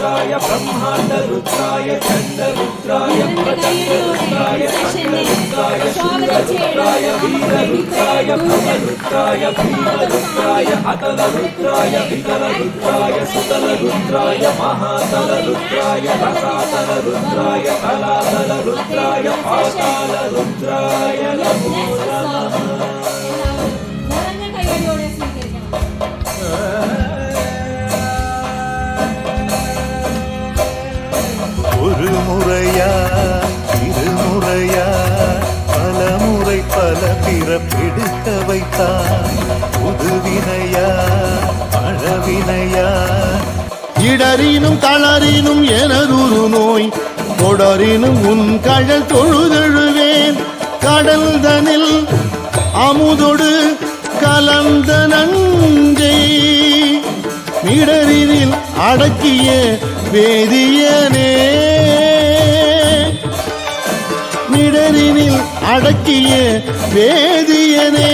रुद्राय ब्रह्मांड रुद्राय चंड रुद्राय प्रचंड रुद्राय रुद्राय शूर रुद्राय वीर रुद्राय भव रुद्राय भीम रुद्राय अतल रुद्राय वितल रुद्राय सुतल रुद्राय महातल रुद्राय रसातल रुद्राय तलातल रुद्राय पाताल रुद्राय नमो नमः. ஒரு முறையா இருமுறையா பல முறை பல பிறப்பெடுக்க வைத்தான். புதுவினையா பழவினையா இடறினும் தளறினும் எனதொரு நோய் தொடரினும் உன் கழல் தொழுதழுவேன். கடல் தனில் அமுதொடு கலந்த நஞ்சை மிடரினில் அடக்கிய வேதியனே, மிடரினில் அடக்கிய வேதியனே.